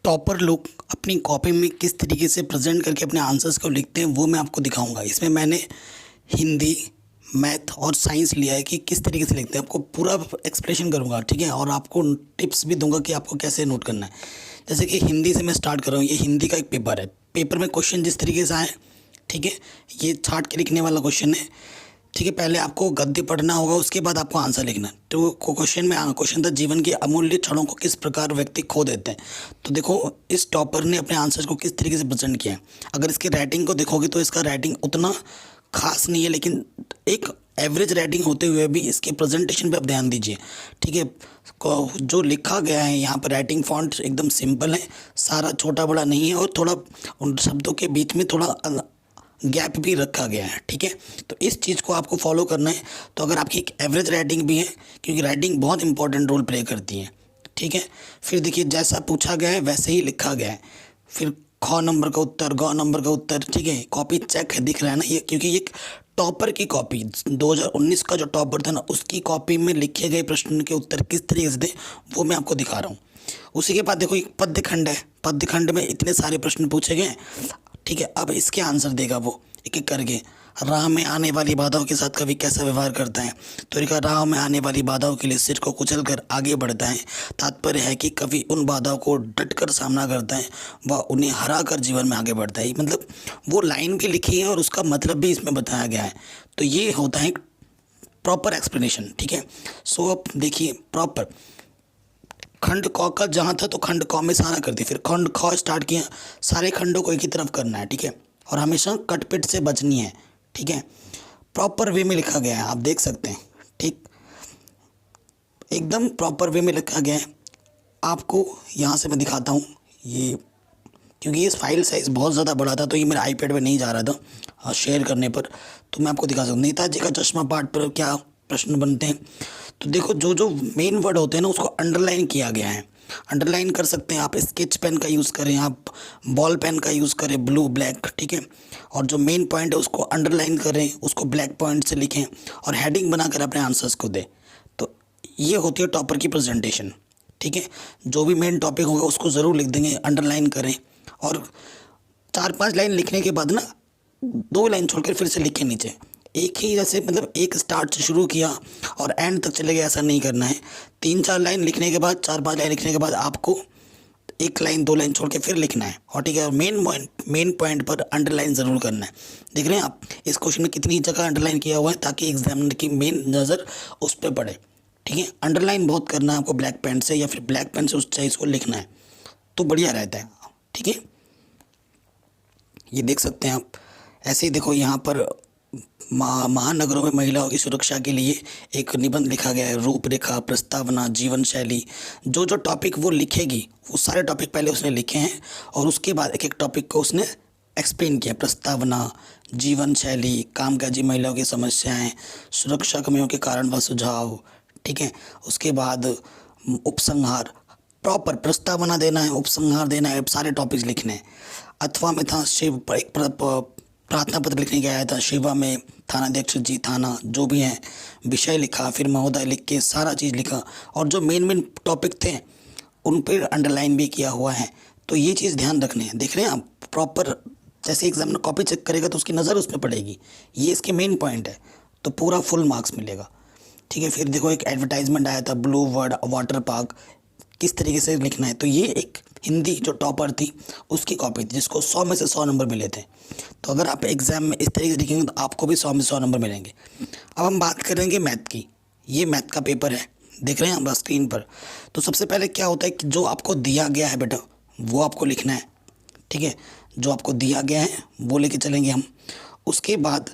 Topper लोग अपनी copy में किस तरीके से प्रेजेंट करके अपने आंसर्स को लिखते हैं वो मैं आपको दिखाऊंगा। इसमें मैंने हिंदी, मैथ और साइंस लिया है कि किस तरीके से लिखते हैं। आपको पूरा एक्सप्लेनेशन करूंगा, ठीक है, और आपको टिप्स भी दूंगा कि आपको कैसे नोट करना है। जैसे कि हिंदी से मैं स्टार्ट कर रहा हूँ। ये हिंदी का एक पेपर है। पेपर में क्वेश्चन जिस तरीके से आए, ठीक है, ये छाट के लिखने वाला क्वेश्चन है, ठीक है। पहले आपको गद्य पढ़ना होगा, उसके बाद आपको आंसर लिखना है। तो क्वेश्चन था, जीवन के अमूल्य क्षणों को किस प्रकार व्यक्ति खो देते हैं। तो देखो, इस टॉपर ने अपने आंसर्स को किस तरीके से प्रेजेंट किया है। अगर इसकी राइटिंग को देखोगे तो इसका राइटिंग उतना खास नहीं है, लेकिन एक एवरेज राइटिंग होते हुए भी इसके प्रेजेंटेशन पे आप ध्यान दीजिए, ठीक है। जो लिखा गया है यहाँ पर, राइटिंग फॉन्ट एकदम सिंपल है, सारा छोटा बड़ा नहीं है, और थोड़ा उन शब्दों के बीच में थोड़ा गैप भी रखा गया है, ठीक है। तो इस चीज़ को आपको फॉलो करना है। तो अगर आपकी एक एवरेज राइटिंग भी है, क्योंकि राइटिंग बहुत इंपॉर्टेंट रोल प्ले करती है, ठीक है। फिर देखिए, जैसा पूछा गया है वैसे ही लिखा गया है। फिर ख नंबर का उत्तर, ग नंबर का उत्तर, ठीक है। कॉपी चेक है, दिख रहा है ना ये, क्योंकि ये टॉपर की कॉपी 2019 का जो टॉपर था ना, उसकी कॉपी में लिखे गए प्रश्न के उत्तर किस तरीके से थे वो मैं आपको दिखा रहा हूँ। उसी के बाद देखो, एक पद्य खंड है। पद्य खंड में इतने सारे प्रश्न पूछे गए, ठीक है। अब इसके आंसर देगा वो एक एक करके। राह में आने वाली बाधाओं के साथ कवि कैसा व्यवहार करता है। तो लिखा, राह में आने वाली बाधाओं के लिए सिर को कुचल कर आगे बढ़ता है। तात्पर्य है कि कवि उन बाधाओं को डटकर सामना करता है, वह उन्हें हरा कर जीवन में आगे बढ़ता है। मतलब वो लाइन भी लिखी है और उसका मतलब भी इसमें बताया गया है। तो ये होता है प्रॉपर एक्सप्लेनेशन, ठीक है। सो अब देखिए, प्रॉपर खंड क का जहाँ था तो खंड क में सारा कर दी, फिर खंड ख स्टार्ट किया। सारे खंडों को एक ही तरफ करना है, ठीक है, और हमेशा कटपिट से बचनी है, ठीक है। प्रॉपर वे में लिखा गया है, आप देख सकते हैं, ठीक, एकदम प्रॉपर वे में लिखा गया है। आपको यहाँ से मैं दिखाता हूँ ये, क्योंकि ये फाइल साइज़ बहुत ज़्यादा बड़ा था, तो ये मेरे आईपैड में नहीं जा रहा था शेयर करने पर। तो मैं आपको दिखा सकता हूँ। नेताजी का चश्मा पाठ पर क्या प्रश्न बनते हैं। तो देखो, जो जो मेन वर्ड होते हैं ना, उसको अंडरलाइन किया गया है। अंडरलाइन कर सकते हैं आप, स्केच पेन का यूज़ करें, आप बॉल पेन का यूज़ करें, ब्लू ब्लैक, ठीक है। और जो मेन पॉइंट है उसको अंडरलाइन करें, उसको ब्लैक पॉइंट से लिखें और हेडिंग बनाकर अपने आंसर्स को दें। तो ये होती है टॉपर की प्रेजेंटेशन, ठीक है। जो भी मेन टॉपिक होगा उसको ज़रूर लिख देंगे, अंडरलाइन करें, और 4-5 लाइन लिखने के बाद ना 2 लाइन छोड़कर फिर से लिखें नीचे। एक ही, जैसे मतलब एक स्टार्ट से शुरू किया और एंड तक चले गए, ऐसा नहीं करना है। 3-4 लाइन लिखने के बाद, 4-5 लाइन लिखने के बाद आपको 1 लाइन 2 लाइन छोड़ के फिर लिखना है, और ठीक है। और मेन पॉइंट पर अंडरलाइन ज़रूर करना है। देख रहे हैं आप, इस क्वेश्चन में कितनी जगह अंडरलाइन किया हुआ है, ताकि एग्जामिनर की मेन नज़र उस पर पड़े, ठीक है। अंडरलाइन बहुत करना है आपको, ब्लैक पेन से या फिर ब्लैक पेन से उस चीज़ को लिखना है, तो बढ़िया रहता है, ठीक है। ये देख सकते हैं आप। ऐसे ही देखो, यहाँ पर महानगरों में महिलाओं की सुरक्षा के लिए एक निबंध लिखा गया है। रूपरेखा, प्रस्तावना, जीवन शैली, जो जो टॉपिक वो लिखेगी वो सारे टॉपिक पहले उसने लिखे हैं, और उसके बाद एक एक टॉपिक को उसने एक्सप्लेन किया। प्रस्तावना, जीवन शैली, कामकाजी महिलाओं की समस्याएं, सुरक्षा कमियों के कारण व सुझाव, ठीक है। उसके बाद उपसंहार, प्रॉपर प्रस्तावना देना है, उपसंहार देना है, सारे टॉपिक्स लिखने हैं। अथवा में था शिव, एक प्रार्थना पत्र लिखने के आया था। शिवा में थानाध्यक्ष जी, थाना जो भी है, विषय लिखा, फिर महोदय लिख के सारा चीज़ लिखा, और जो मेन टॉपिक थे उन पर अंडरलाइन भी किया हुआ है। तो ये चीज़ ध्यान रखने हैं। देख रहे हैं आप, प्रॉपर जैसे एग्जामिनर कॉपी चेक करेगा तो उसकी नज़र उस पर पड़ेगी, ये इसके मेन पॉइंट है, तो पूरा फुल मार्क्स मिलेगा, ठीक है। फिर देखो, एक एडवर्टाइजमेंट आया था, ब्लू वर्ड वाटर पार्क, किस तरीके से लिखना है। तो ये एक हिंदी जो टॉपर थी उसकी कॉपी थी, जिसको 100 में से 100 नंबर मिले थे। तो अगर आप एग्ज़ाम में इस तरीके से लिखेंगे तो आपको भी 100 में 100 नंबर मिलेंगे। अब हम बात करेंगे मैथ की। ये मैथ का पेपर है, देख रहे हैं आप स्क्रीन पर। तो सबसे पहले क्या होता है कि जो आपको दिया गया है बेटा, वो आपको लिखना है, ठीक है। जो आपको दिया गया है वो लेके चलेंगे हम। उसके बाद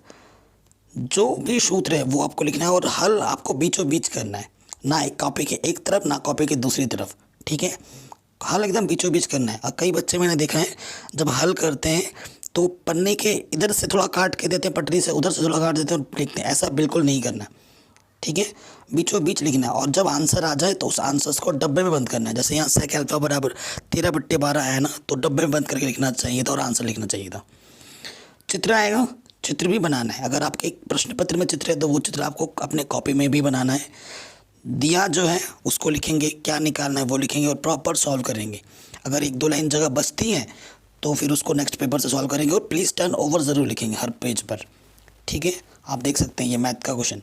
जो भी सूत्र है वो आपको लिखना है, और हल आपको बीचों बीच करना है, ना एक कॉपी के एक तरफ ना कॉपी के दूसरी तरफ, ठीक है। हल एकदम बीचों बीच करना है। और कई बच्चे मैंने देखा है, जब हल करते हैं तो पन्ने के इधर से थोड़ा काट के देते हैं, पटरी से उधर से थोड़ा काट देते हैं और लिखते हैं। ऐसा बिल्कुल नहीं करना, ठीक है। बीचों बीच लिखना है, और जब आंसर आ जाए तो उस आंसर्स को डब्बे में बंद करना है। जैसे यहाँ सेक अल्फा बराबर 13/12 है ना, तो डब्बे में बंद करके लिखना चाहिए था और आंसर लिखना चाहिए था। चित्र आएगा, चित्र भी बनाना है। अगर आपके प्रश्न पत्र में चित्र है तो वो चित्र आपको अपने कॉपी में भी बनाना है। दिया जो है उसको लिखेंगे, क्या निकालना है वो लिखेंगे और प्रॉपर सॉल्व करेंगे। अगर एक दो लाइन जगह बचती हैं तो फिर उसको नेक्स्ट पेपर से सॉल्व करेंगे, और प्लीज़ टर्न ओवर ज़रूर लिखेंगे हर पेज पर। ठीक है, आप देख सकते हैं ये मैथ का क्वेश्चन,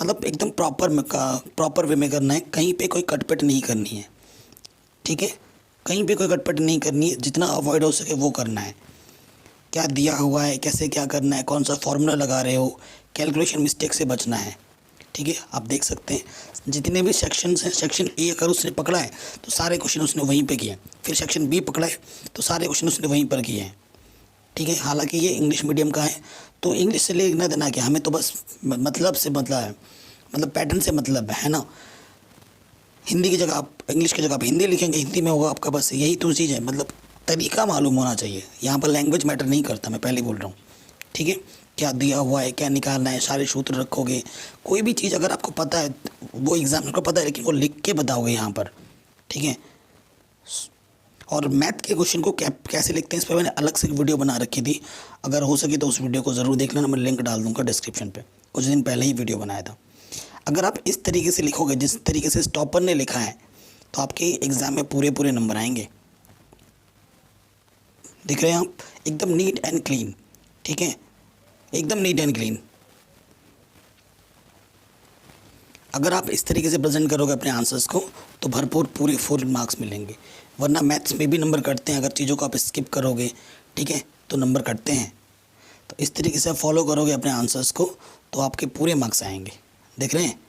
मतलब एकदम प्रॉपर वे में करना है, कहीं पे कोई कटपट नहीं करनी है। ठीक है, कहीं पे कोई कटपट नहीं करनी है, जितना अवॉइड हो सके वो करना है। क्या दिया हुआ है, कैसे क्या करना है, कौन सा फॉर्मूला लगा रहे हो, कैलकुलेशन मिस्टेक से बचना है। ठीक है, आप देख सकते हैं जितने भी सेक्शंस हैं, सेक्शन ए अगर उसने पकड़ा है तो सारे क्वेश्चन उसने वहीं पे किए हैं, फिर सेक्शन बी पकड़ा है तो सारे क्वेश्चन उसने वहीं पर किए हैं। ठीक है, हालांकि ये इंग्लिश मीडियम का है तो इंग्लिश से लेना देना क्या, हमें तो बस मतलब से मतलब है, मतलब पैटर्न से मतलब है ना। हिंदी की जगह आप इंग्लिश की जगह आप हिंदी लिखेंगे, हिंदी में होगा आपका, बस यही तो चीज़ है, मतलब तरीका मालूम होना चाहिए। यहाँ पर लैंग्वेज मैटर नहीं करता, मैं पहले बोल रहा हूँ। ठीक है, क्या दिया हुआ है, क्या निकालना है, सारे सूत्र रखोगे। कोई भी चीज़ अगर आपको पता है, वो एग्जाम को पता है, लेकिन वो लिख के बताओगे यहाँ पर। ठीक है, और मैथ के क्वेश्चन को कैसे लिखते हैं इस पर मैंने अलग से एक वीडियो बना रखी थी, अगर हो सके तो उस वीडियो को ज़रूर देख लेना, मैं लिंक डाल दूँगा डिस्क्रिप्शन पे। कुछ दिन पहले ही वीडियो बनाया था। अगर आप इस तरीके से लिखोगे जिस तरीके से टॉपर ने लिखा है तो आपके एग्ज़ाम में पूरे नंबर आएंगे। दिख रहे हैं आप, एकदम नीट एंड क्लीन। ठीक है, एकदम नीट एंड क्लीन। अगर आप इस तरीके से प्रेजेंट करोगे अपने आंसर्स को तो भरपूर पूरे फुल मार्क्स मिलेंगे, वरना मैथ्स में भी नंबर कटते हैं अगर चीज़ों को आप स्किप करोगे। ठीक है, तो नंबर कटते हैं। तो इस तरीके से आप फॉलो करोगे अपने आंसर्स को तो आपके पूरे मार्क्स आएंगे। देख रहे हैं,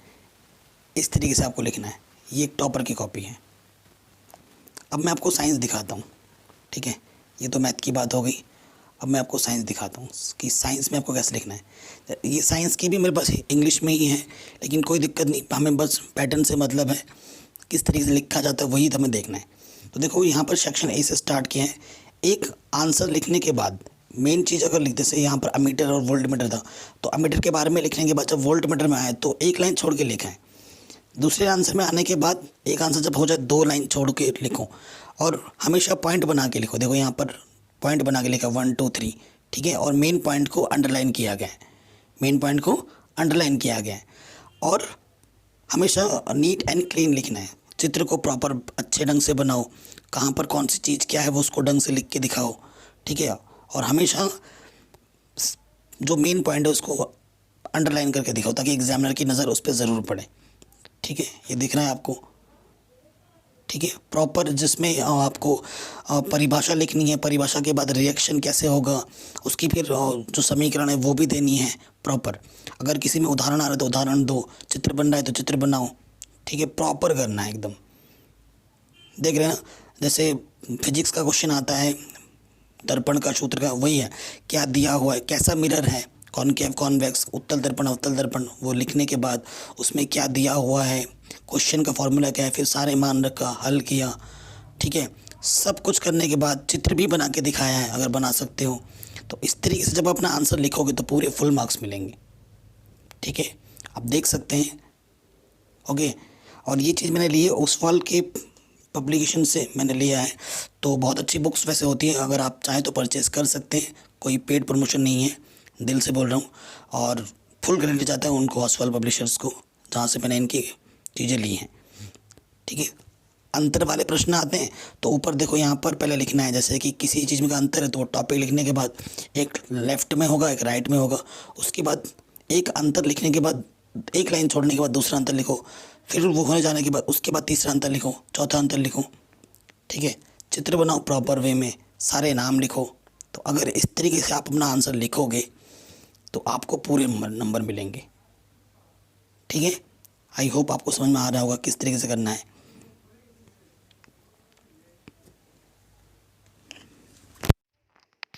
इस तरीके से आपको लिखना है। ये एक टॉपर की कॉपी है। अब मैं आपको साइंस दिखाता हूँ। ठीक है, ये तो मैथ की बात हो गई, अब मैं आपको साइंस दिखाता हूँ कि साइंस में आपको कैसे लिखना है। ये साइंस की भी मेरे पास इंग्लिश में ही है, लेकिन कोई दिक्कत नहीं, हमें बस पैटर्न से मतलब है, किस तरीके से लिखा जाता है वही हमें देखना है। तो देखो यहाँ पर सेक्शन ए से स्टार्ट किया है। एक आंसर लिखने के बाद मेन चीज़ अगर लिखते से यहाँ पर अमीटर और वोल्ट मीटर था, तो अमीटर के बारे में लिखने के बाद जब वोल्ट मीटर में आए तो एक लाइन छोड़ के लिखा है। दूसरे आंसर में आने के बाद एक आंसर जब हो जाए 2 लाइन छोड़ के लिखो, और हमेशा पॉइंट बना के लिखो। देखो यहाँ पर पॉइंट बना के लिखा 1 2 3। ठीक है, और मेन पॉइंट को अंडरलाइन किया गया है, मेन पॉइंट को अंडरलाइन किया गया है। और हमेशा नीट एंड क्लीन लिखना है, चित्र को प्रॉपर अच्छे ढंग से बनाओ, कहाँ पर कौन सी चीज़ क्या है वो उसको ढंग से लिख के दिखाओ। ठीक है, और हमेशा जो मेन पॉइंट है उसको अंडरलाइन करके दिखाओ ताकि एग्जामिनर की नज़र उस पर ज़रूर पड़े। ठीक है, ये दिख रहा है आपको। ठीक है, प्रॉपर जिसमें आपको परिभाषा लिखनी है, परिभाषा के बाद रिएक्शन कैसे होगा उसकी फिर जो समीकरण है वो भी देनी है प्रॉपर। अगर किसी में उदाहरण आ रहा है तो उदाहरण दो, चित्र बन रहा है तो चित्र बनाओ। ठीक है, प्रॉपर करना है एकदम। देख रहे हैं ना, जैसे फिजिक्स का क्वेश्चन आता है, दर्पण का सूत्र का वही है, क्या दिया हुआ है, कैसा मिरर है, कॉनकेव कॉन्वेक्स, उत्तल दर्पण अवतल दर्पण, वो लिखने के बाद उसमें क्या दिया हुआ है, क्वेश्चन का फॉर्मूला क्या है, फिर सारे मान रखा, हल किया। ठीक है, सब कुछ करने के बाद चित्र भी बना के दिखाया है अगर बना सकते हो। तो इस तरीके से जब अपना आंसर लिखोगे तो पूरे फुल मार्क्स मिलेंगे। ठीक है, आप देख सकते हैं। ओके, और ये चीज़ मैंने ली है ओसवाल के पब्लिकेशन से मैंने लिया है, तो बहुत अच्छी बुक्स वैसे होती है, अगर आप चाहें तो परचेज़ कर सकते हैं, कोई पेड प्रमोशन नहीं है, दिल से बोल रहा हूँ। और फुल क्रेडिट जाता है उनको, ओसवाल पब्लिशर्स को, जहाँ से मैंने इनकी चीज़ें ली हैं। ठीक है, अंतर वाले प्रश्न आते हैं तो ऊपर देखो यहाँ पर पहले लिखना है, जैसे कि किसी चीज़ में का अंतर है तो टॉपिक लिखने के बाद एक लेफ़्ट में होगा एक राइट में होगा, उसके बाद एक अंतर लिखने के बाद एक लाइन छोड़ने के बाद दूसरा अंतर लिखो, फिर वो होने जाने के बाद उसके बाद तीसरा अंतर लिखो, चौथा अंतर लिखो। ठीक है, चित्र बनाओ प्रॉपर वे में, सारे नाम लिखो। तो अगर इस तरीके से आप अपना आंसर लिखोगे तो आपको पूरे नंबर मिलेंगे। ठीक है, आई होप आपको समझ में आ रहा होगा किस तरीके से करना है।